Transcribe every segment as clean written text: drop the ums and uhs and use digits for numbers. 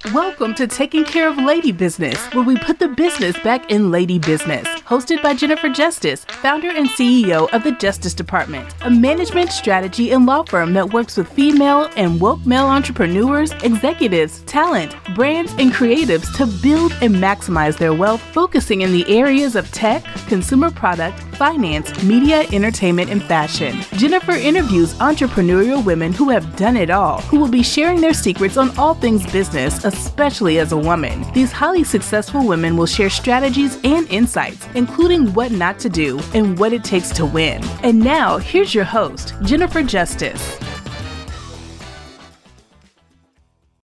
Welcome to Taking Care of Lady Business, where we put the business back in lady business. Hosted by Jennifer Justice, founder and CEO of the Justice Department, a management strategy and law firm that works with female and woke male entrepreneurs, executives, talent, brands, and creatives to build and maximize their wealth, focusing in the areas of tech, consumer product, finance, media, entertainment, and fashion. Jennifer interviews entrepreneurial women who have done it all, who will be sharing their secrets on all things business, especially as a woman. These highly successful women will share strategies and insights, including what not to do and what it takes to win. And now, here's your host, Jennifer Justice.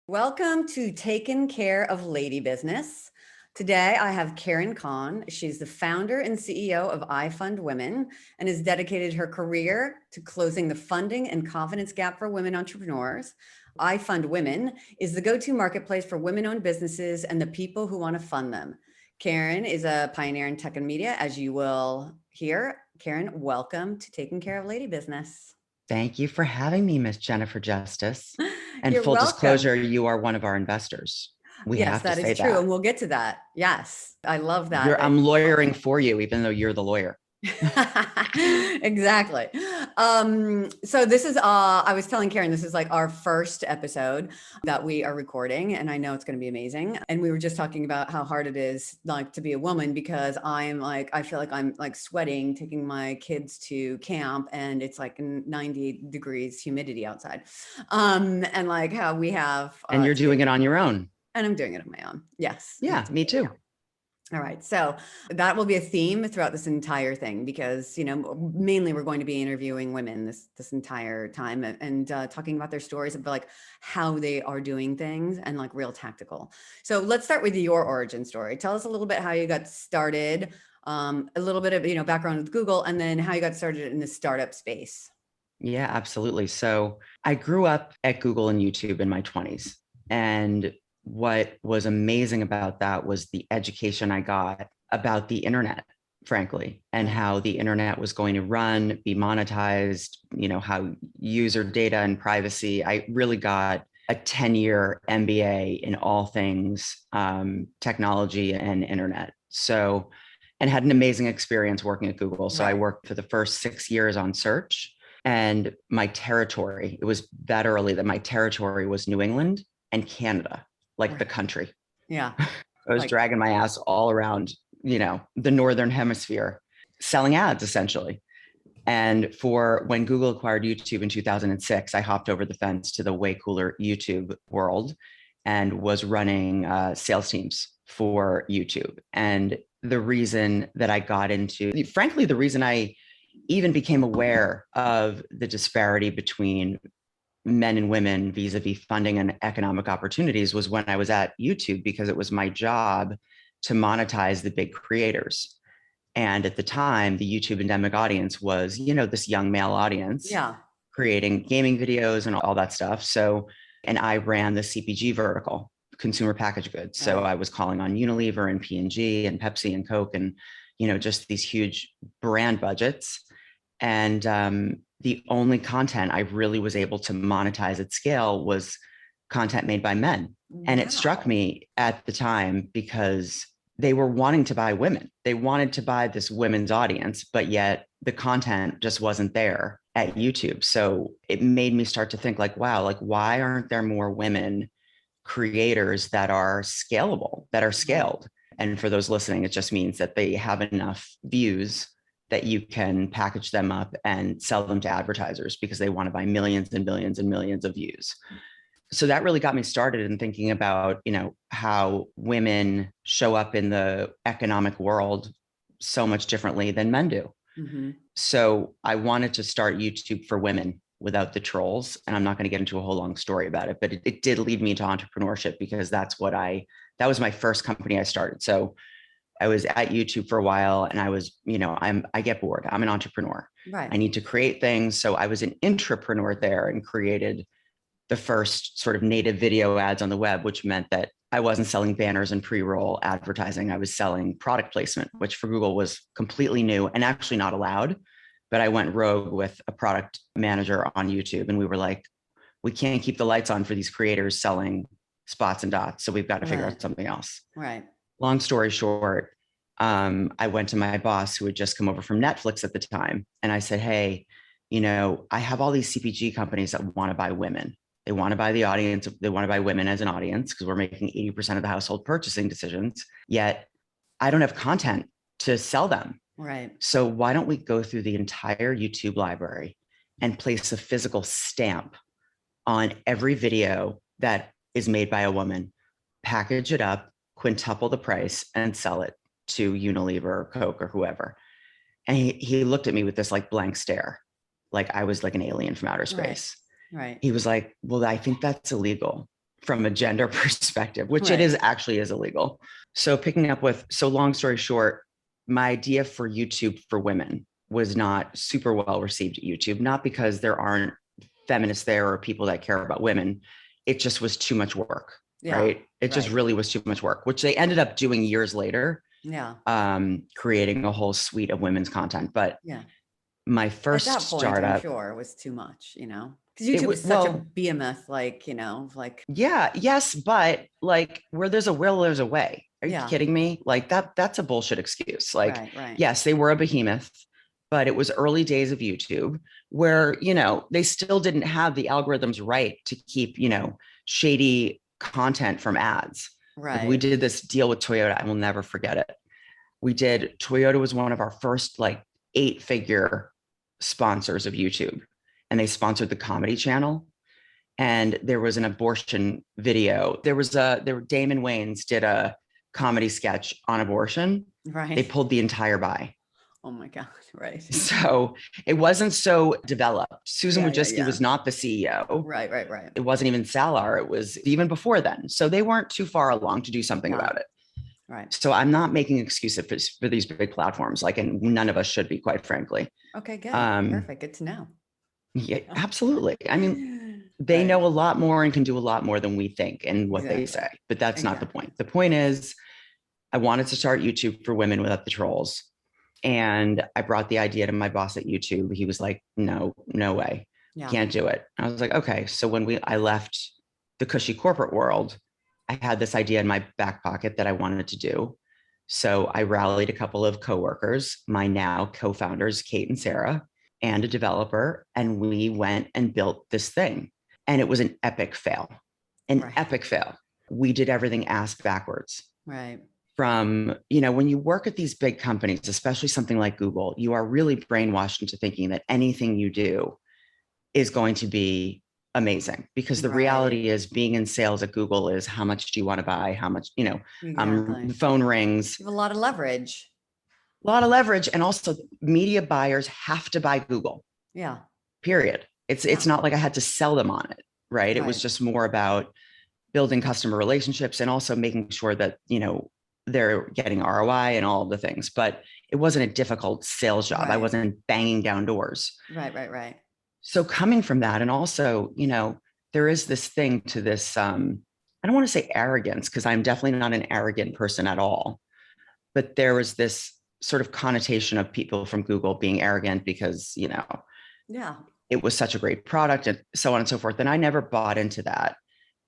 Welcome to Taking Care of Lady Business. Today, I have Cahn. She's the founder and CEO of IFundWomen and has dedicated her career to closing the funding and confidence gap for women entrepreneurs. IFundWomen is the go-to marketplace for women-owned businesses and the people who want to fund them. Cahn is a pioneer in tech and media, as you will hear. Cahn, welcome to Taking Care of Lady Business. Thank you for having me, Miss Jennifer Justice. And You're full welcome. disclosure, you are one of our investors. Yes, that is true. And we'll get to that. Yes, I love that. I'm lawyering for you, even though you're the lawyer. Exactly. So this is, I was telling Cahn, this is like our first episode that we are recording, and I know it's going to be amazing. And we were just talking about how hard it is like to be a woman, because I feel like I'm like sweating, taking my kids to camp, and it's like 90 degrees humidity outside. And like how we have, and you're doing it on your own. And I'm doing it on my own. Yes. Yeah, me too. All right. So that will be a theme throughout this entire thing, because, you know, mainly we're going to be interviewing women this entire time and talking about their stories of like how they are doing things and like real tactical. So let's start with your origin story. Tell us a little bit how you got started, a little bit of, you know, background with Google, and then how you got started in the startup space. Yeah, absolutely. So I grew up at Google and YouTube in my 20s. And what was amazing about that was the education I got about the internet, frankly, and how the internet was going to run, be monetized, you know, how user data and privacy. I really got a 10-year MBA in all things technology and internet. So, and had an amazing experience working at Google. So I worked for the first 6 years on search, and my territory, it was that early that my territory was New England and Canada. Like the country. Yeah. I was dragging my ass all around, you know, the Northern Hemisphere, selling ads essentially. And for when Google acquired YouTube in 2006, I hopped over the fence to the way cooler YouTube world and was running sales teams for YouTube. And the reason that I got into, frankly, the reason I even became aware of the disparity between men and women vis-a-vis funding and economic opportunities was when I was at YouTube, because it was my job to monetize the big creators. And at the time, the YouTube endemic audience was, you know, this young male audience, creating gaming videos and all that stuff. So, and I ran the CPG vertical, consumer packaged goods. So I was calling on Unilever and P&G and Pepsi and Coke and, you know, just these huge brand budgets. And the only content I really was able to monetize at scale was content made by men. And it struck me at the time because they were wanting to buy women. They wanted to buy this women's audience, but yet the content just wasn't there at YouTube. So it made me start to think like, wow, like why aren't there more women creators that are scalable, that are scaled? And for those listening, it just means that they have enough views that you can package them up and sell them to advertisers because they want to buy millions and millions and millions of views. So that really got me started in thinking about, you know, how women show up in the economic world so much differently than men do. Mm-hmm. So I wanted to start YouTube for women without the trolls. And I'm not going to get into a whole long story about it, but it did lead me to entrepreneurship, because that was my first company I started. So I was at YouTube for a while, and I was, you know, I get bored. I'm an entrepreneur. Right. I need to create things. So I was an intrapreneur there and created the first sort of native video ads on the web, which meant that I wasn't selling banners and pre-roll advertising. I was selling product placement, which for Google was completely new and actually not allowed. But I went rogue with a product manager on YouTube, and we were like, we can't keep the lights on for these creators selling spots and dots. So we've got to figure Right. out something else. Right. Long story short, I went to my boss who had just come over from Netflix at the time. And I said, hey, I have all these CPG companies that want to buy women. They want to buy the audience. They want to buy women as an audience because we're making 80% of the household purchasing decisions. Yet I don't have content to sell them. Right. So why don't we go through the entire YouTube library and place a physical stamp on every video that is made by a woman, package it up, quintuple the price, and sell it to Unilever or Coke or whoever. And he looked at me with this like blank stare, like I was like an alien from outer space. Right. He was like, well, I think that's illegal from a gender perspective, which Right. it is actually is illegal. So long story short, my idea for YouTube for women was not super well received at YouTube, not because there aren't feminists there or people that care about women. It just was too much work, right? It just really was too much work, which they ended up doing years later. Yeah. Creating a whole suite of women's content. But my first at that point, startup, I'm sure, was too much, because YouTube was such a behemoth, yes, but like where there's a will, there's a way. Are you kidding me? Like that's a bullshit excuse. Like, yes, they were a behemoth, but it was early days of YouTube where, they still didn't have the algorithms right to keep, shady content from ads. Right. Like we did this deal with Toyota. I will never forget it. Toyota was one of our first like 8-figure sponsors of YouTube, and they sponsored the Comedy Channel. And there was an abortion video. Damon Wayans did a comedy sketch on abortion. Right. They pulled the entire buy. Oh my God. Right. So it wasn't so developed. Susan Wojcicki was not the CEO. Right. It wasn't even Salar. It was even before then. So they weren't too far along to do something about it. Right. So I'm not making excuses for these big platforms, and none of us should be, quite frankly. Okay, good. Perfect. Good to know. Yeah, absolutely. I mean, they know a lot more and can do a lot more than we think and what they say, but that's not the point. The point is, I wanted to start YouTube for women without the trolls. And I brought the idea to my boss at YouTube. He was like, no way, can't do it. I was like, okay. So when I left the cushy corporate world, I had this idea in my back pocket that I wanted to do. So I rallied a couple of coworkers, my now co-founders, Kate and Sarah, and a developer, and we went and built this thing. And it was an epic fail, epic fail. We did everything ass backwards. Right. From, when you work at these big companies, especially something like Google, you are really brainwashed into thinking that anything you do is going to be amazing, because the reality is being in sales at Google is how much do you want to buy? How much, the phone rings. You have a lot of leverage. And also media buyers have to buy Google. Yeah. Period. It's not like I had to sell them on it. Right. It was just more about building customer relationships and also making sure that, they're getting ROI and all of the things, but it wasn't a difficult sales job. I wasn't banging down doors. Right. So coming from that, and also, there is this thing to this, I don't want to say arrogance, because I'm definitely not an arrogant person at all, but there was this sort of connotation of people from Google being arrogant because, it was such a great product and so on and so forth. And I never bought into that,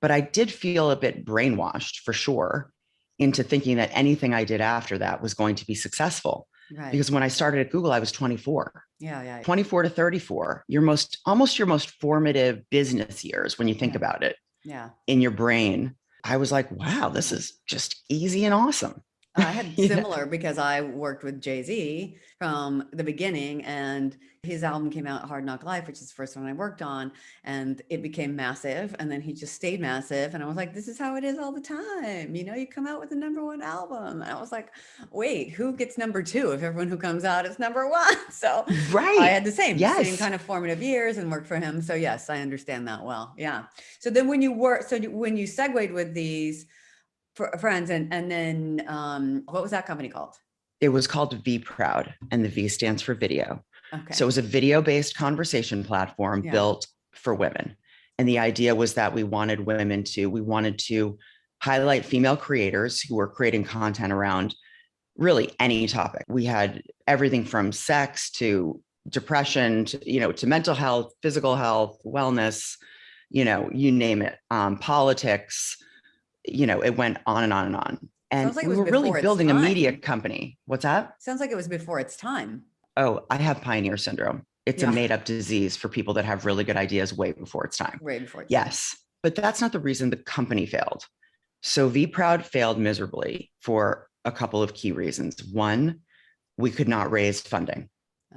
but I did feel a bit brainwashed for sure into thinking that anything I did after that was going to be successful. Right. Because when I started at Google, I was 24. 24 to 34, almost your most formative business years when you think about it. In your brain. I was like, wow, this is just easy and awesome. I had similar because I worked with Jay-Z from the beginning, and his album came out, Hard Knock Life, which is the first one I worked on, and it became massive. And then he just stayed massive. And I was like, this is how it is all the time. You come out with a #1 album. And I was like, wait, who gets #2 if everyone who comes out is #1? So I had the same kind of formative years and worked for him. So yes, I understand that well. Yeah. So then when you segued with these friends and then what was that company called? It was called Be Proud, and the V stands for video. Okay. So it was a video-based conversation platform built for women. And the idea was that we wanted to highlight female creators who were creating content around really any topic. We had everything from sex to depression to mental health, physical health, wellness, you name it, politics, it went on and on and on. And Sounds like it we was were really before its building a media time. company. What's that? Sounds like it was before its time. Oh, I have pioneer syndrome. It's a Yeah. made up disease for people that have really good ideas way before it's time. Way before its time. Yes. But that's not the reason the company failed. So VProud failed miserably for a couple of key reasons. One, we could not raise funding,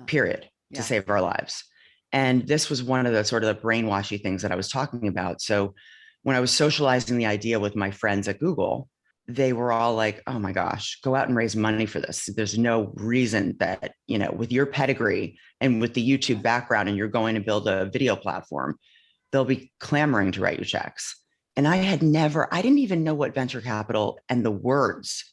period, to save our lives. And this was one of the sort of the brainwashy things that I was talking about. So when I was socializing the idea with my friends at Google, they were all like, oh my gosh, go out and raise money for this. There's no reason that, with your pedigree and with the YouTube background and you're going to build a video platform, they'll be clamoring to write you checks. And I didn't even know what venture capital and the words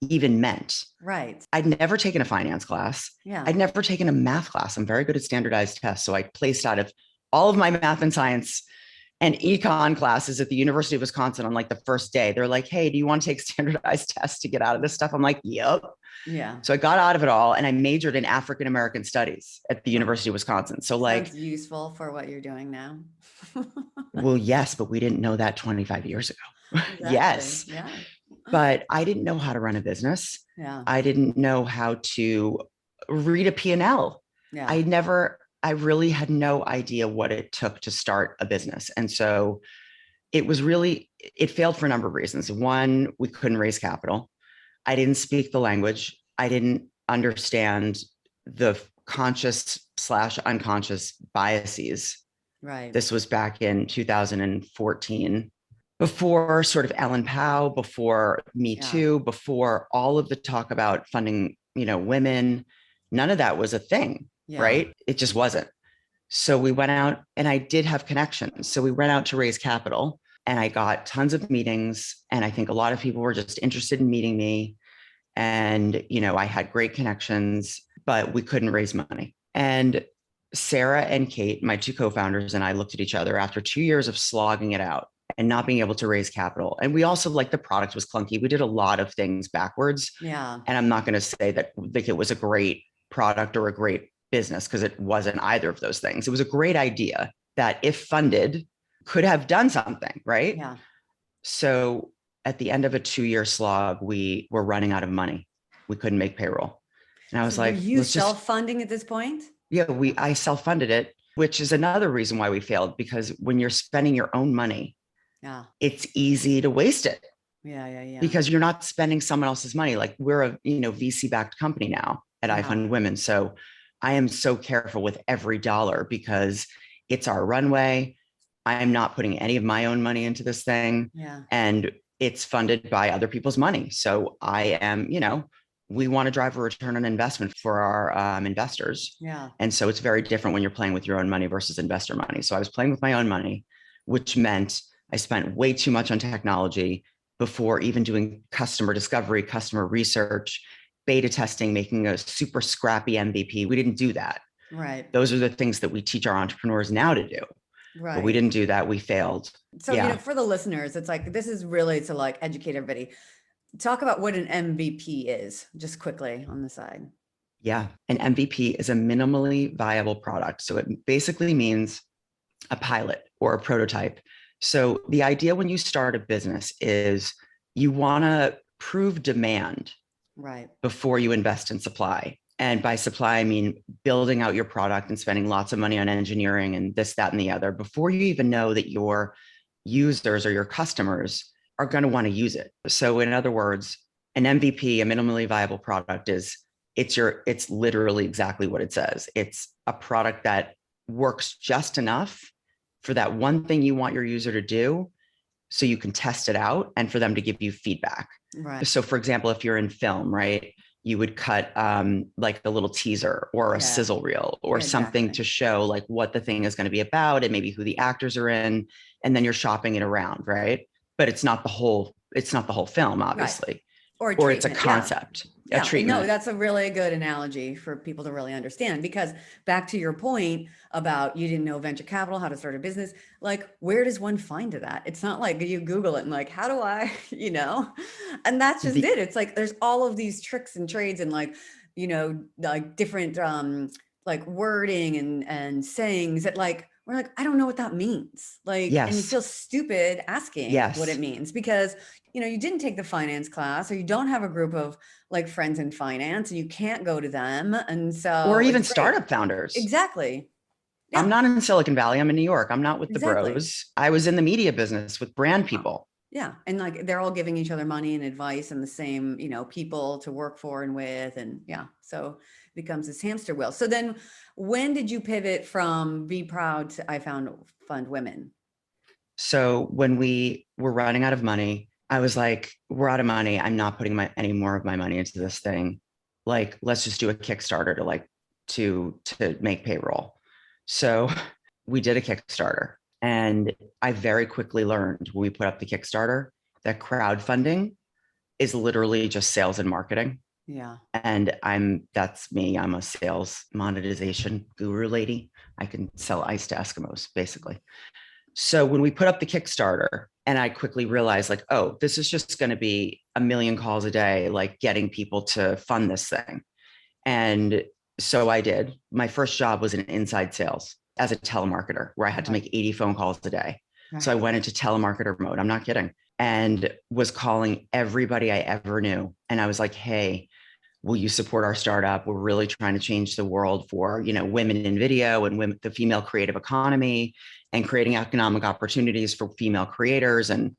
even meant. Right. I'd never taken a finance class. Yeah. I'd never taken a math class. I'm very good at standardized tests. So I placed out of all of my math and science and econ classes at the University of Wisconsin on like the first day. They're like, hey, do you want to take standardized tests to get out of this stuff? I'm like, yep. Yeah. So I got out of it all and I majored in African-American studies at the University of Wisconsin. So Sounds useful for what you're doing now. Well, yes, but we didn't know that 25 years ago. Exactly. Yes. Yeah. But I didn't know how to run a business. Yeah. I didn't know how to read a P&L. Yeah. I really had no idea what it took to start a business. And so it failed for a number of reasons. One, we couldn't raise capital. I didn't speak the language. I didn't understand the conscious/unconscious biases. Right. This was back in 2014, before sort of Ellen Pao, before Me Too, before all of the talk about funding, women. None of that was a thing, right? It just wasn't. So we went out, and I did have connections. So we went out to raise capital, and I got tons of meetings. And I think a lot of people were just interested in meeting me. And, I had great connections, but we couldn't raise money. And Sarah and Kate, my two co-founders, and I looked at each other after 2 years of slogging it out and not being able to raise capital. And we also, the product was clunky. We did a lot of things backwards. Yeah. And I'm not going to say that it was a great product or a great business, because it wasn't either of those things. It was a great idea that, if funded, could have done something, right? Yeah. So at the end of a 2-year slog, we were running out of money. We couldn't make payroll. And I was like, were you self-funding at this point? Yeah, I self-funded it, which is another reason why we failed, because when you're spending your own money, it's easy to waste it. Yeah. Because you're not spending someone else's money. Like, we're a VC-backed company now at IFundWomen. So I am so careful with every dollar, because it's our runway. I'm not putting any of my own money into this thing. Yeah. And it's funded by other people's money. So I am, we want to drive a return on investment for our investors. Yeah. And so it's very different when you're playing with your own money versus investor money. So I was playing with my own money, which meant I spent way too much on technology before even doing customer discovery, customer research, beta testing, making a super scrappy MVP. We didn't do that. Right. Those are the things that we teach our entrepreneurs now to do. Right. But we didn't do that. We failed. So, for the listeners, it's like, this is really to educate everybody. Talk about what an MVP is, just quickly on the side. Yeah. An MVP is a minimally viable product. So it basically means a pilot or a prototype. So the idea when you start a business is you want to prove demand before you invest in supply. And by supply, I mean building out your product and spending lots of money on engineering and this, that, and the other before you even know that your users or your customers are going to want to use it. So in other words, an MVP, a minimally viable product, it's literally exactly what it says. It's a product that works just enough for that one thing you want your user to do, so you can test it out and for them to give you feedback. Right. So for example, if you're in film, right, you would cut like a little teaser or a sizzle reel or something to show what the thing is going to be about and maybe who the actors are in, and then you're shopping it around, right? But it's not the whole film, obviously. Right. Or it's a concept, a treatment. No, that's a really good analogy for people to really understand, because back to your point about you didn't know venture capital, how to start a business, where does one find that? It's not like you Google it and how do I, and that's just it. It's there's all of these tricks and trades and different wording and sayings that we're like, I don't know what that means. Like, and you Yes. feel stupid asking what it Yes. means because, you didn't take the finance class, or you don't have a group of like friends in finance, and you can't go to them. And Or so even it's great. startup founders. Exactly. I'm Yeah, not in Silicon Valley. I'm in New York. I'm not with the exactly. bros. I was in the media business with brand Wow. people. Yeah. And like, they're all giving each other money and advice, and the same, people to work for and with, and yeah. So it becomes this hamster wheel. So then when did you pivot from Be Proud to I Found Fund Women? So when we were running out of money, I was like, we're out of money. I'm not putting any more of my money into this thing. Like, let's just do a Kickstarter to make payroll. So we did a Kickstarter, and I very quickly learned when we put up the Kickstarter that crowdfunding is literally just sales and marketing. Yeah. And that's me. I'm a sales monetization guru lady. I can sell ice to Eskimos, basically. So when we put up the Kickstarter, and I quickly realized like, oh, this is just going to be a million calls a day, like getting people to fund this thing. And so I did. My first job was in inside sales as a telemarketer, where I had to make 80 phone calls a day. So I went into telemarketer mode. I'm not kidding. And was calling everybody I ever knew. And I was like, hey, will you support our startup? We're really trying to change the world for, women in video and women, the female creative economy, and creating economic opportunities for female creators. And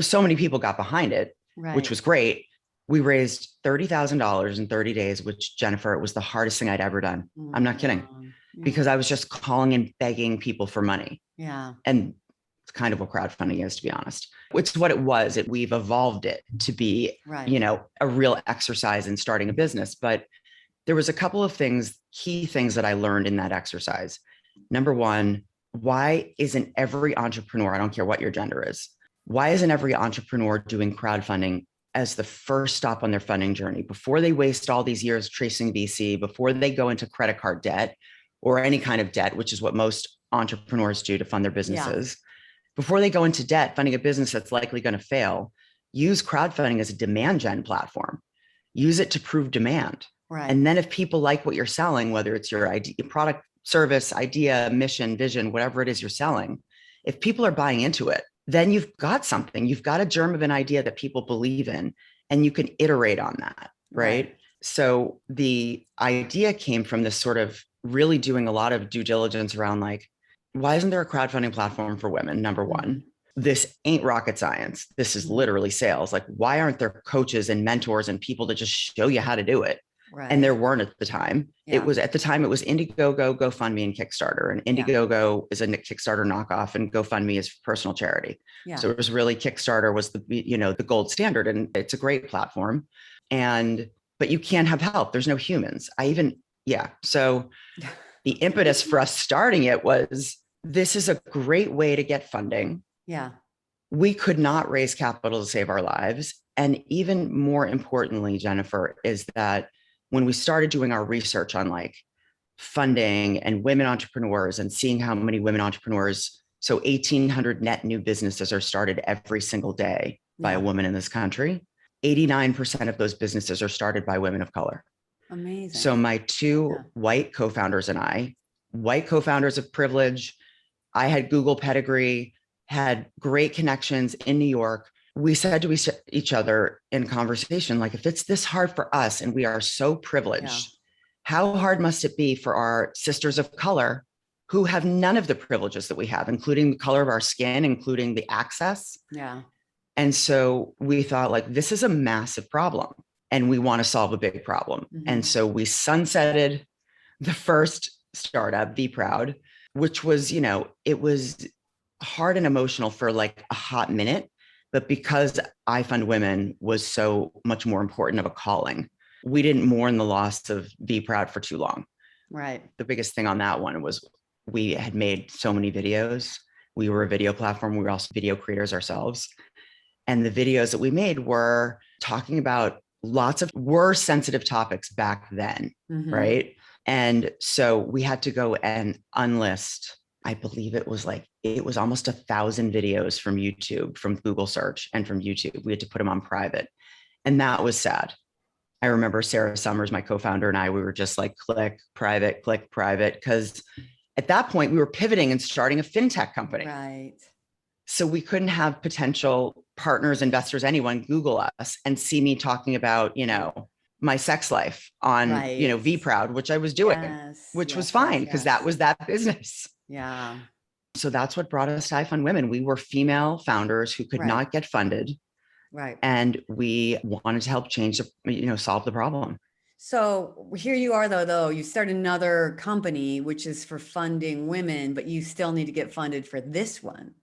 so many people got behind it, which was great. We raised $30,000 in 30 days, which, Jennifer, it was the hardest thing I'd ever done. I'm not kidding, because I was just calling and begging people for money. Yeah. And it's kind of what crowdfunding is, to be honest. It's what it was. We've evolved it to be, a real exercise in starting a business. But there was a couple of key things that I learned in that exercise. Number one, why isn't every entrepreneur, I don't care what your gender is, why isn't every entrepreneur doing crowdfunding as the first stop on their funding journey, before they waste all these years tracing VC, before they go into credit card debt or any kind of debt, which is what most entrepreneurs do to fund their businesses? Before they go into debt, funding a business that's likely going to fail, use crowdfunding as a demand gen platform. Use it to prove demand. And then if people like what you're selling, whether it's your idea, product, service, idea, mission, vision, whatever it is you're selling, if people are buying into it, then you've got something. You've got a germ of an idea that people believe in, and you can iterate on that, right? So the idea came from this sort of really doing a lot of due diligence around like, why isn't there a crowdfunding platform for women? Number one, this ain't rocket science. This is literally sales. Like, why aren't there coaches and mentors and people to just show you how to do it? And there weren't at the time. It was Indiegogo, GoFundMe, and Kickstarter. And Indiegogo is a Kickstarter knockoff, and GoFundMe is personal charity. So it was really, Kickstarter was the gold standard, and it's a great platform. But you can't have help. There's no humans. So the impetus for us starting it was, this is a great way to get funding. We could not raise capital to save our lives. And even more importantly, Jennifer, is that when we started doing our research on like funding and women entrepreneurs and seeing how many women entrepreneurs, so 1,800 net new businesses are started every single day by a woman in this country. 89% of those businesses are started by women of color. Amazing. So my two white co-founders and I, white co-founders of privilege, I had Google pedigree, had great connections in New York. We said to each other in conversation, like, if it's this hard for us and we are so privileged, how hard must it be for our sisters of color who have none of the privileges that we have, including the color of our skin, including the access? And so we thought, like, this is a massive problem and we want to solve a big problem. And so we sunsetted the first startup, Be Proud, which was, it was hard and emotional for like a hot minute. But because IFundWomen was so much more important of a calling, we didn't mourn the loss of Be Proud for too long. The biggest thing on that one was we had made so many videos. We were a video platform. We were also video creators ourselves. And the videos that we made were talking about were sensitive topics back then, right? And so we had to go and unlist, I believe it was almost 1,000 videos from YouTube, from Google search and from YouTube. We had to put them on private. And that was sad. I remember Sarah Summers, my co-founder, and I, we were just like, click private, because At that point, we were pivoting and starting a fintech company. Right. So we couldn't have potential partners, investors, anyone Google us and see me talking about, my sex life on, Right. VProud, which I was doing, which was fine because that was that business. Yeah. So that's what brought us to IFundWomen. We were female founders who could not get funded. Right. And we wanted to help solve the problem. So here you are, though, you start another company, which is for funding women, but you still need to get funded for this one,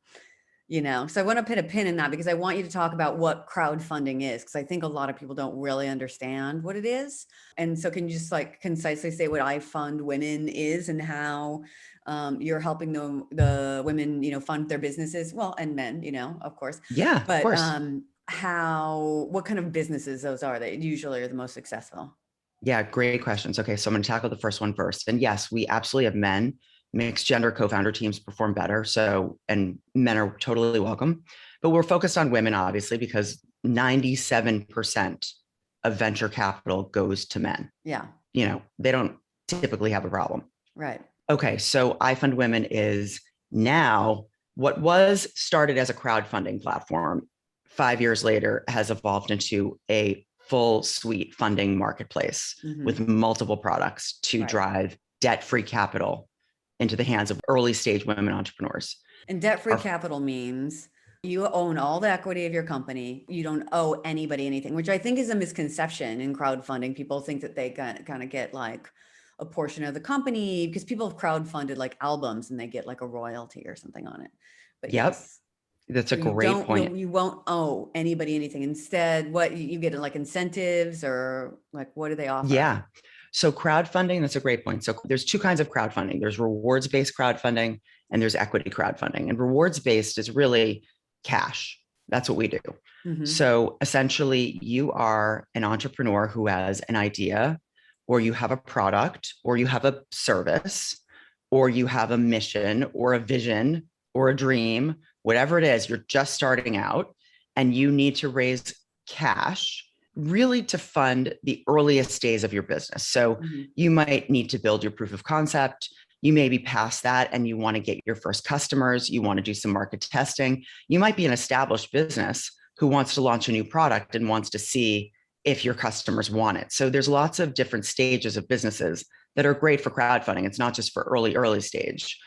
So I want to put a pin in that because I want you to talk about what crowdfunding is, because I think a lot of people don't really understand what it is. And so can you just concisely say what IFundWomen is and how you're helping the women, fund their businesses? Well, and men, of course. Yeah, but, of course. What kind of businesses those are that usually are the most successful? Yeah, great questions. Okay, so I'm going to tackle the first one first. And yes, we absolutely have men. Mixed gender co-founder teams perform better. And men are totally welcome. But we're focused on women, obviously, because 97% of venture capital goes to men. Yeah. They don't typically have a problem. Right. Okay, so IFundWomen is now what was started as a crowdfunding platform 5 years later has evolved into a full suite funding marketplace with multiple products to drive debt-free capital into the hands of early stage women entrepreneurs. And debt-free capital means you own all the equity of your company. You don't owe anybody anything, which I think is a misconception in crowdfunding. People think that they kind of get a portion of the company because people have crowdfunded albums and they get a royalty or something on it. But yes. That's a great point. You won't owe anybody anything. Instead, what you get incentives or what do they offer? Yeah. So crowdfunding, that's a great point. So there's two kinds of crowdfunding. There's rewards-based crowdfunding and there's equity crowdfunding. And rewards-based is really cash. That's what we do. So essentially you are an entrepreneur who has an idea, or you have a product, or you have a service, or you have a mission or a vision or a dream, whatever it is, you're just starting out and you need to raise cash really to fund the earliest days of your business. So you might need to build your proof of concept. You may be past that and you want to get your first customers. You want to do some market testing. You might be an established business who wants to launch a new product and wants to see if your customers want it. So there's lots of different stages of businesses that are great for crowdfunding. It's not just for early stage.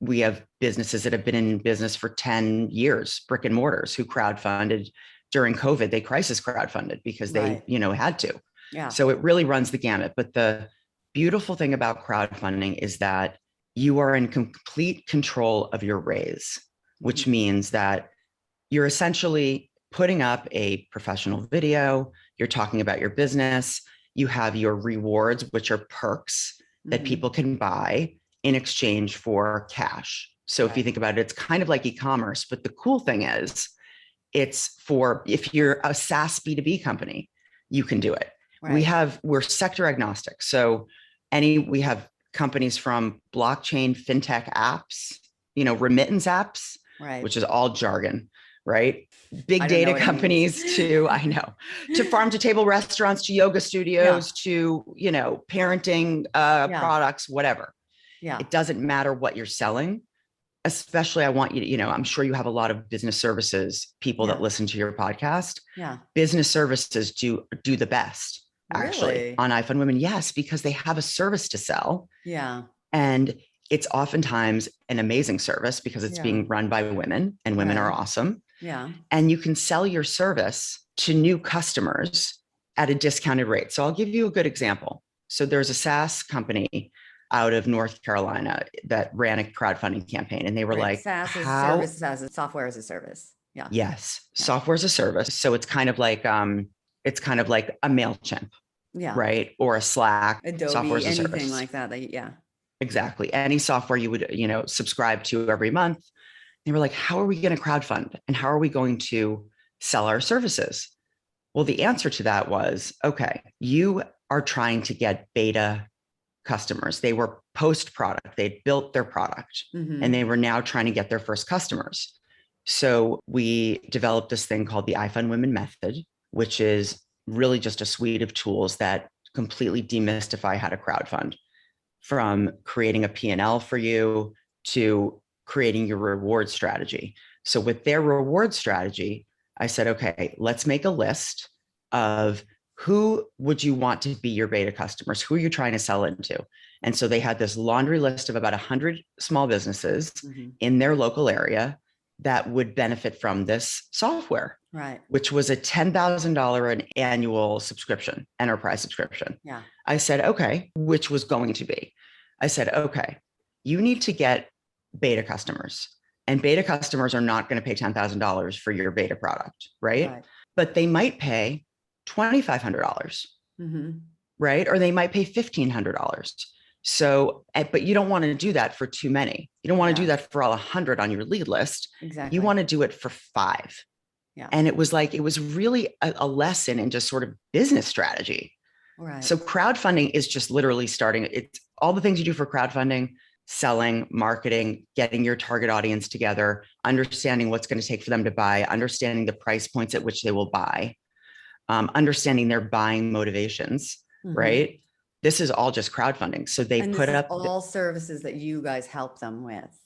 We have businesses that have been in business for 10 years, brick and mortars, who crowdfunded during COVID. They crisis crowdfunded because they, had to. Yeah. So it really runs the gamut. But the beautiful thing about crowdfunding is that you are in complete control of your raise, which means that you're essentially putting up a professional video. You're talking about your business. You have your rewards, which are perks that people can buy in exchange for cash. So if you think about it, it's kind of like e-commerce, but the cool thing is it's for, if you're a SaaS B2B company, you can do it. Right. We're sector agnostic. So we have companies from blockchain, fintech apps, remittance apps, right, which is all jargon, right? Big data companies to farm to table restaurants, to yoga studios, to, parenting products, whatever. Yeah. It doesn't matter what you're selling. Especially, I want you to, I'm sure you have a lot of business services people that listen to your podcast. Yeah. Business services do the best actually on IFundWomen. Yes, because they have a service to sell. Yeah. And it's oftentimes an amazing service because it's being run by women and women are awesome. Yeah. And you can sell your service to new customers at a discounted rate. So I'll give you a good example. So there's a SaaS company out of North Carolina that ran a crowdfunding campaign. And they were like, SaaS as service as a software as a service. Yeah. Yes. Yeah. Software as a service. So it's kind of like a MailChimp. Yeah. Right. Or a Slack. Adobe, software as a anything service. like that. Yeah. Exactly. Any software you would, subscribe to every month. They were like, how are we going to crowdfund? And how are we going to sell our services? Well, the answer to that was, okay, you are trying to get beta customers. They were post product. They built their product and they were now trying to get their first customers. So we developed this thing called the IFundWomen method, which is really just a suite of tools that completely demystify how to crowdfund from creating a P&L for you to creating your reward strategy. So with their reward strategy, I said, okay, let's make a list of who would you want to be your beta customers? Who are you trying to sell into? And so they had this laundry list of about 100 small businesses in their local area that would benefit from this software, right? Which was a $10,000 an annual subscription, enterprise subscription. Yeah. I said, okay, which was going to be. I said, okay, you need to get beta customers, and beta customers are not going to pay $10,000 for your beta product, right? But they might pay $2,500, right? Or they might pay $1,500. So, but you don't want to do that for too many. You don't want to do that for all 100 on your lead list. Exactly. You want to do it for 5. Yeah. And it was really a lesson in just sort of business strategy. Right. So crowdfunding is just literally starting. It's all the things you do for crowdfunding: selling, marketing, getting your target audience together, understanding what's going to take for them to buy, understanding the price points at which they will buy, understanding their buying motivations, right? This is all just crowdfunding. So they put up all services that you guys help them with.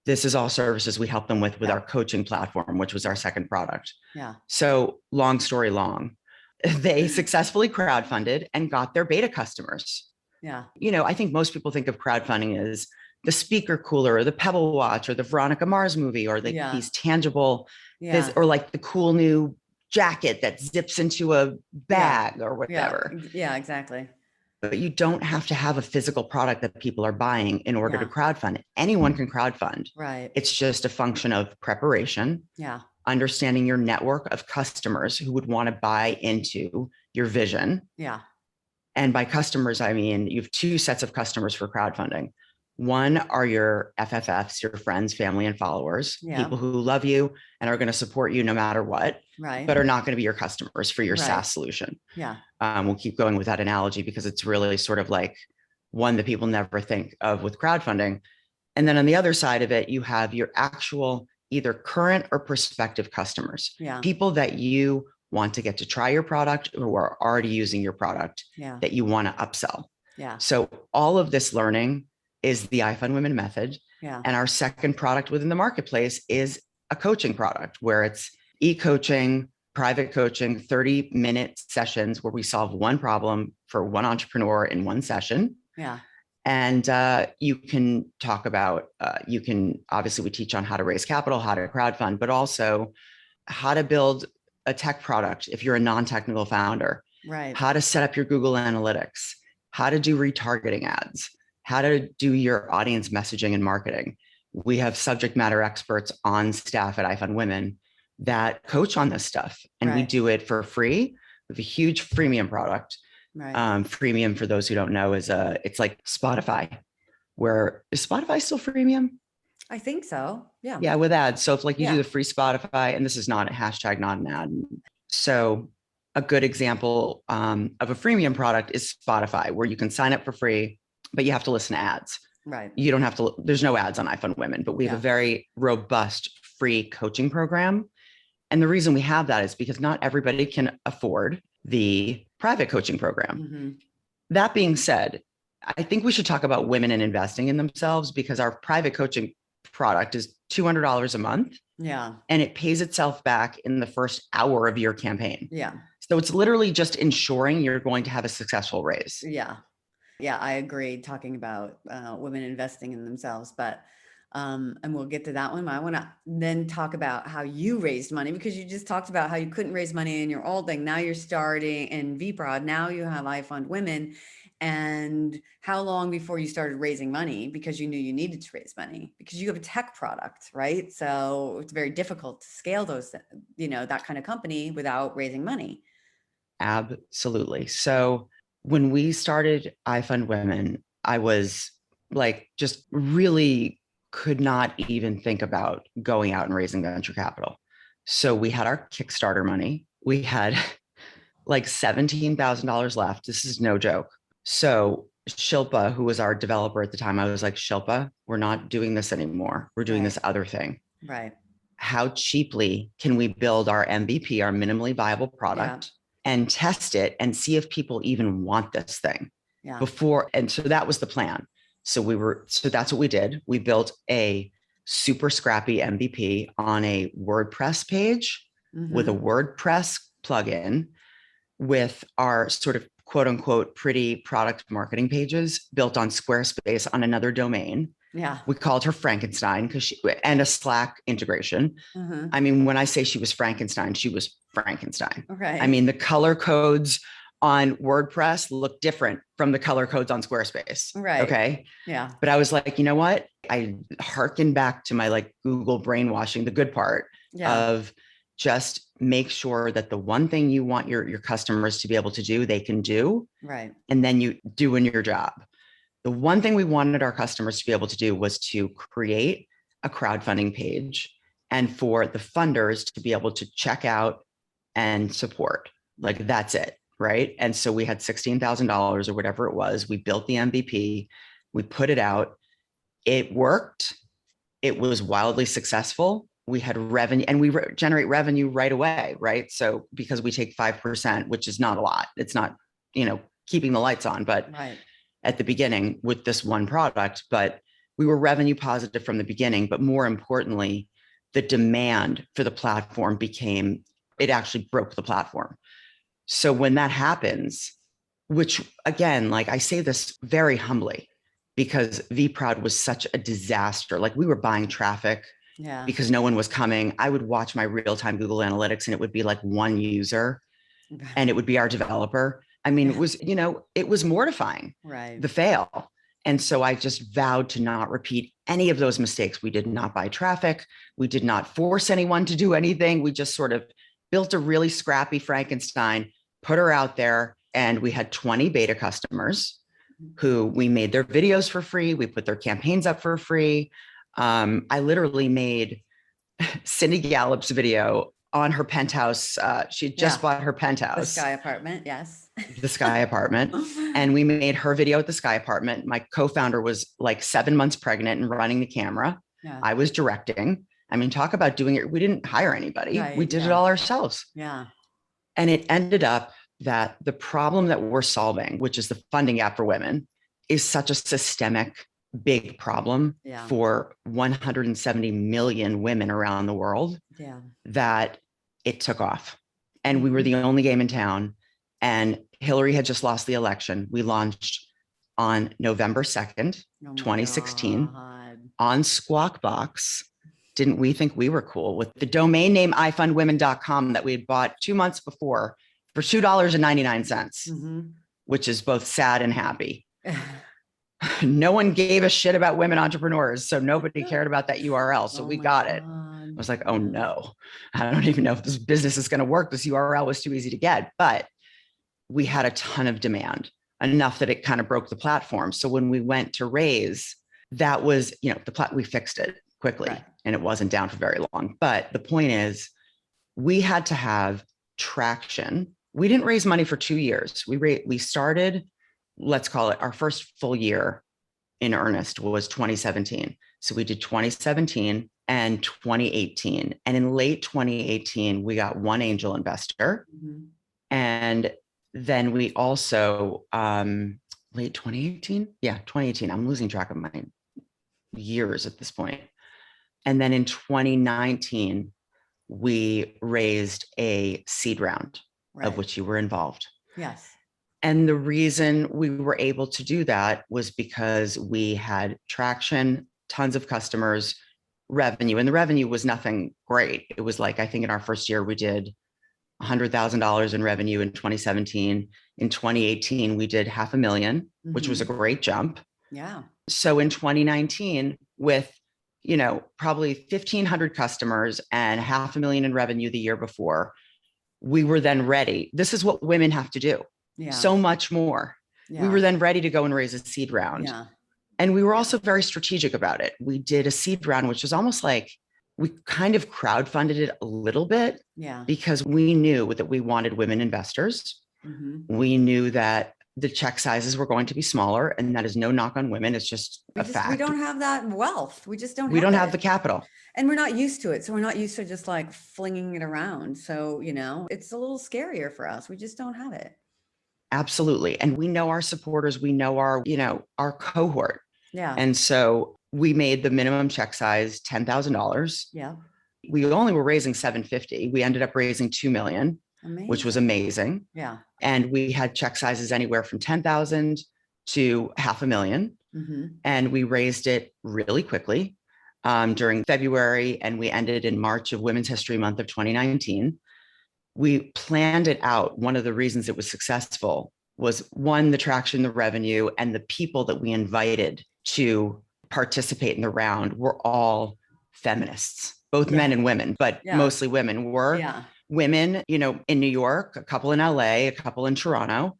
This is all services we help them with our coaching platform, which was our second product. Yeah. So long story long, they successfully crowdfunded and got their beta customers. Yeah. I think most people think of crowdfunding as the speaker cooler or the Pebble Watch or the Veronica Mars movie, or these tangible, or like the cool new jacket that zips into a bag or whatever. Yeah, exactly. But you don't have to have a physical product that people are buying in order to crowdfund. Anyone can crowdfund. Right. It's just a function of preparation. Yeah. Understanding your network of customers who would want to buy into your vision. Yeah. And by customers, I mean, you have 2 sets of customers for crowdfunding. One are your FFFs, your friends, family, and followers, people who love you and are going to support you no matter what, but are not going to be your customers for your SaaS solution. Yeah. We'll keep going with that analogy because it's really sort of like one that people never think of with crowdfunding. And then on the other side of it, you have your actual either current or prospective customers, people that you want to get to try your product or are already using your product that you want to upsell. Yeah. So all of this learning is the IFundWomen method. Yeah. And our second product within the marketplace is a coaching product where it's e-coaching, private coaching, 30-minute sessions where we solve one problem for one entrepreneur in one session. Yeah. And you can talk about, obviously we teach on how to raise capital, how to crowdfund, but also how to build a tech product if you're a non-technical founder, right? How to set up your Google Analytics, how to do retargeting ads, how to do your audience messaging and marketing. We have subject matter experts on staff at IFundWomen that coach on this stuff, and we do it for free with a huge freemium product. Right. Freemium, for those who don't know, is it's like Spotify. Is Spotify still freemium? I think so. Yeah. Yeah, with ads. So if you do the free Spotify, and this is not a hashtag, not an ad. So a good example of a freemium product is Spotify, where you can sign up for free, but you have to listen to ads. Right. You don't have to, there's no ads on IFundWomen, but we have a very robust free coaching program. And the reason we have that is because not everybody can afford the private coaching program. That being said, I think we should talk about women and investing in themselves, because our private coaching product is $200 a month. Yeah. And it pays itself back in the first hour of your campaign. Yeah. So it's literally just ensuring you're going to have a successful raise. Yeah. Yeah, I agree, talking about women investing in themselves, but and we'll get to that one. I want to then talk about how you raised money, because you just talked about how you couldn't raise money in your old thing. Now you're starting in VProd. Now you have IFundWomen. And how long before you started raising money, because you knew you needed to raise money, because you have a tech product, right? So it's very difficult to scale those, that kind of company without raising money. Absolutely. So when we started IFundWomen, I was like, just really could not even think about going out and raising venture capital. So we had our Kickstarter money. We had like $17,000 left. This is no joke. So Shilpa, who was our developer at the time, I was like, Shilpa, we're not doing this anymore. We're doing this other thing. Right. How cheaply can we build our MVP, our minimally viable product, and test it and see if people even want this thing before? And so that was the plan. So that's what we did. We built a super scrappy MVP on a WordPress page with a WordPress plugin with our sort of quote unquote pretty product marketing pages built on Squarespace on another domain. Yeah. We called her Frankenstein and a Slack integration. I mean, when I say she was Frankenstein, she was Frankenstein. Okay. I mean, the color codes on WordPress look different from the color codes on Squarespace. Right. Okay. Yeah. But I was like, you know what? I hearken back to my like Google brainwashing, the good part of just make sure that the one thing you want your customers to be able to do, they can do. Right. And then you do in your job. The one thing we wanted our customers to be able to do was to create a crowdfunding page and for the funders to be able to check out and support. Like that's it, right? And so we had $16,000 or whatever it was. We built the MVP, we put it out. It worked. It was wildly successful. We had revenue and we generate revenue right away, right? So because we take 5%, which is not a lot. It's not, keeping the lights on, but at the beginning with this one product, but we were revenue positive from the beginning. But more importantly, the demand for the platform it actually broke the platform. So when that happens, which again, like I say this very humbly, because VProd was such a disaster. Like we were buying traffic because no one was coming. I would watch my real-time Google Analytics and it would be like one user and it would be our developer. I mean, it was mortifying, the fail. And so I just vowed to not repeat any of those mistakes. We did not buy traffic. We did not force anyone to do anything. We just sort of built a really scrappy Frankenstein, put her out there, and we had 20 beta customers who we made their videos for free. We put their campaigns up for free. I literally made Cindy Gallup's video on her penthouse. She had just bought her penthouse. The Sky apartment, yes. The Sky apartment. And we made her video at the Sky apartment. My co-founder was like 7 months pregnant and running the camera. Yeah. I was directing. I mean, talk about doing it. We didn't hire anybody. We did it all ourselves. Yeah. And it ended up that the problem that we're solving, which is the funding gap for women, is such a systemic, big problem for 170 million women around the world that it took off. And we were the only game in town. And Hillary had just lost the election. We launched on November 2nd, 2016 on Squawk Box. Didn't we think we were cool with the domain name ifundwomen.com that we had bought 2 months before for $2.99, which is both sad and happy. No one gave a shit about women entrepreneurs. So nobody cared about that URL. So we got it. I was like, oh no, I don't even know if this business is going to work. This URL was too easy to get, but we had a ton of demand, enough that it kind of broke the platform. So when we went to raise, that was, we fixed it quickly and it wasn't down for very long. But the point is, we had to have traction. We didn't raise money for 2 years. We started, let's call it our first full year in earnest was 2017. So we did 2017 and 2018. And in late 2018, we got one angel investor. And then we also, late 2018? Yeah, 2018. I'm losing track of my years at this point. And then in 2019, we raised a seed round of which you were involved. Yes. And the reason we were able to do that was because we had traction, tons of customers, revenue, and the revenue was nothing great. It was like, I think in our first year, we did $100,000 in revenue in 2017. In 2018, we did $500,000, which was a great jump. Yeah. So in 2019, with, probably 1,500 customers and $500,000 in revenue the year before, we were then ready. This is what women have to do. So much more. We were then ready to go and raise a seed round. And we were also very strategic about it. We did a seed round, which was almost like we kind of crowdfunded it a little bit because we knew that we wanted women investors. We knew that the check sizes were going to be smaller, and that is no knock on women. It's just a fact. We don't have that wealth. We just don't. We don't have the capital. And we're not used to it. So we're not used to just like flinging it around. So, it's a little scarier for us. We just don't have it. Absolutely. And we know our supporters, we know our cohort. Yeah. And so we made the minimum check size $10,000. Yeah. We only were raising 750. We ended up raising 2 million, which was amazing. Yeah. And we had check sizes anywhere from 10,000 to $500,000. Mm-hmm. And we raised it really quickly during February, and we ended in March of Women's History Month of 2019. We planned it out. One of the reasons it was successful was one, the traction, the revenue, and the people that we invited to participate in the round were all feminists, both men and women, but mostly women were women, you know, in New York, a couple in LA, a couple in Toronto,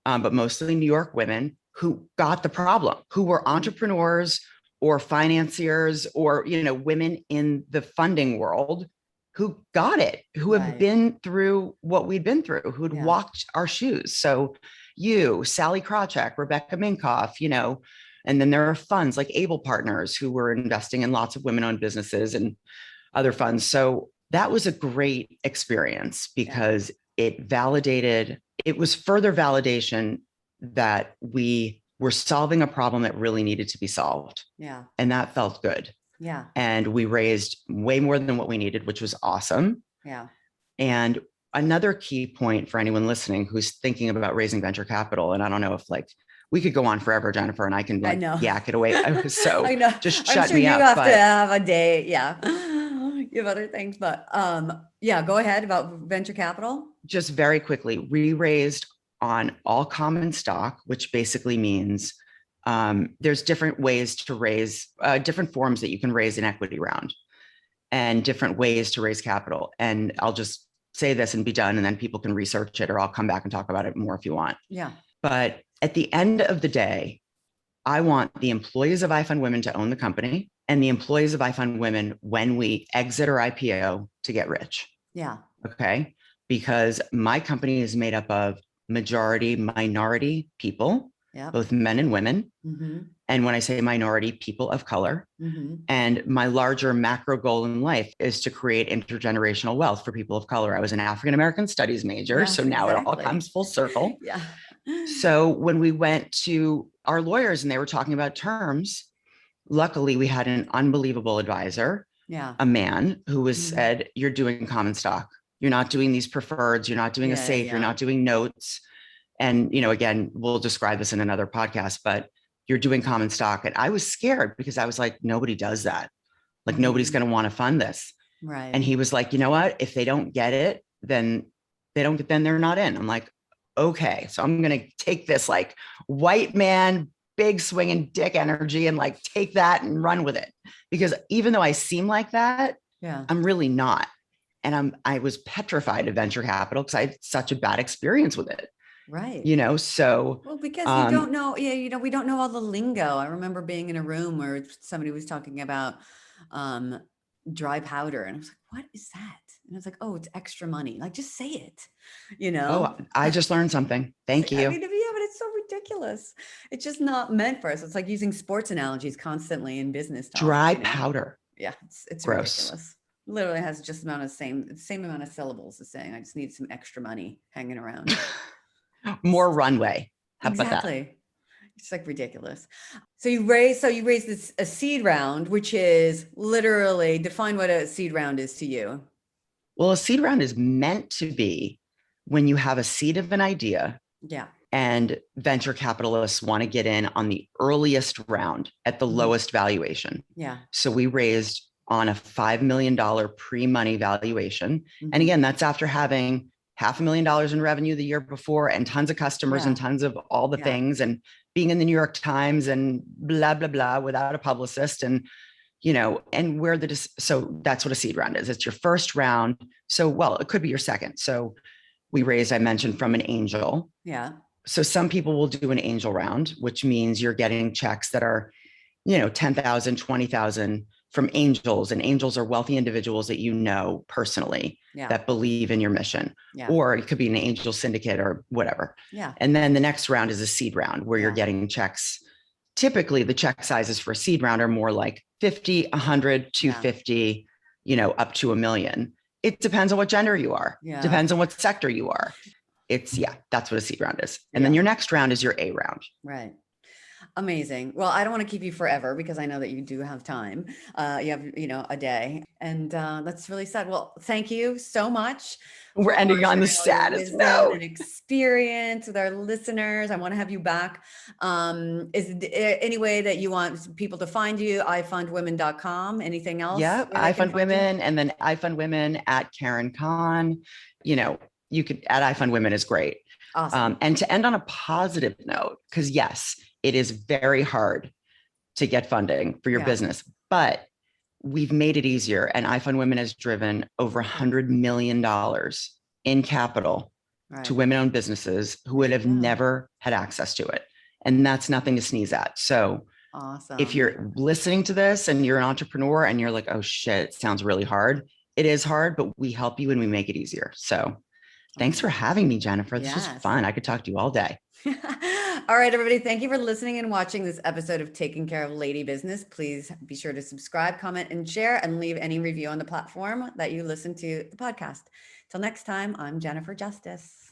but mostly New York women who got the problem, who were entrepreneurs or financiers or, you know, women in the funding world who got it, who have been through what we'd been through, who'd walked our shoes. So you, Sally Krawcheck, Rebecca Minkoff, you know, and then there are funds like Able Partners who were investing in lots of women-owned businesses and other funds. So that was a great experience because it validated, it was further validation that we were solving a problem that really needed to be solved. Yeah. And that felt good. Yeah. And we raised way more than what we needed, which was awesome. Yeah. And another key point for anyone listening who's thinking about raising venture capital, and I don't know if like we could go on forever, Jennifer, and I can like yak it away. So I know. Just I'm shut sure me you up. have to have a day. Yeah. You have other things, but yeah, go ahead about venture capital. Just very quickly, we raised on all common stock, which basically means there's different ways to raise, different forms that you can raise an equity round and different ways to raise capital. And I'll just say this and be done, and then people can research it, or I'll come back and talk about it more if you want. Yeah. But at the end of the day, I want the employees of IFundWomen to own the company and the employees of IFundWomen when we exit or IPO to get rich. Yeah. Okay. Because my company is made up of majority minority people, both men and women. Mm-hmm. And when I say minority, people of color. Mm-hmm. And my larger macro goal in life is to create intergenerational wealth for people of color. I was an African-American studies major. So now it all comes full circle. Yeah. So when we went to our lawyers and they were talking about terms, luckily we had an unbelievable advisor, a man who was said, you're doing common stock. You're not doing these preferreds. You're not doing a safe. You're not doing notes. And, you know, again, we'll describe this in another podcast, but you're doing common stock. And I was scared because I was like, nobody does that. Like nobody's going to want to fund this. Right. And he was like, you know what, if they don't get it, then they're not in. I'm like, okay, so I'm going to take this like white man, big swinging dick energy and like take that and run with it. Because even though I seem like that, I'm really not. And I was petrified of venture capital because I had such a bad experience with it. Right. You know, so. Well, because you don't know, you know, we don't know all the lingo. I remember being in a room where somebody was talking about dry powder. And I was like, what is that? And I was like, oh, it's extra money. Like, just say it, you know? Oh, I just learned something. Thank you. I mean, yeah, but it's so ridiculous. It's just not meant for us. It's like using sports analogies constantly in business talk. Dry powder. Yeah, it's gross. Ridiculous. Literally has just same amount of syllables as saying, I just need some extra money hanging around. More runway. How about exactly. that? It's like ridiculous. So you raised this a seed round, which is literally, define what a seed round is to you. Well, a seed round is meant to be when you have a seed of an idea. Yeah. And venture capitalists want to get in on the earliest round at the lowest valuation. Yeah. So we raised on a $5 million pre-money valuation. Mm-hmm. And again, that's after having $500,000 in revenue the year before and tons of customers and tons of all the things and being in the New York Times and blah, blah, blah without a publicist and, you know, and so that's what a seed round is. It's your first round. So, well, it could be your second. So we raised, I mentioned, from an angel. Yeah. So some people will do an angel round, which means you're getting checks that are, you know, 10,000, 20,000 from angels, and angels are wealthy individuals that you know personally that believe in your mission, or it could be an angel syndicate or whatever. Yeah. And then the next round is a seed round where you're getting checks. Typically the check sizes for a seed round are more like 50, 100, 250, you know, up to $1 million. It depends on what gender you are. Depends on what sector you are. That's what a seed round is. And then your next round is your A round. Right. Amazing. Well, I don't want to keep you forever because I know that you do have time. You have, a day, and that's really sad. Well, thank you so much We're for ending on the sharing all your saddest wisdom note. and experience with our listeners. I want to have you back. Is there any way that you want people to find you? ifundwomen.com. Anything else Yep, where they I can Fund find you? Women, and then I Fund Women at Cahn. You know, you could at I Fund Women is great. Awesome. And to end on a positive note, because yes, it is very hard to get funding for your Yeah. business, but we've made it easier. And iFundWomen has driven over $100 million in capital to Right. women-owned businesses who would have Yeah. never had access to it. And that's nothing to sneeze at. So Awesome. if you're listening to this and you're an entrepreneur and you're like, oh shit, it sounds really hard. It is hard, but we help you and we make it easier. So thanks for having me, Jennifer. This was Yes. fun. I could talk to you all day. All right, everybody. Thank you for listening and watching this episode of Taking Care of Lady Business. Please be sure to subscribe, comment, and share, and leave any review on the platform that you listen to the podcast. Till next time, I'm Jennifer Justice.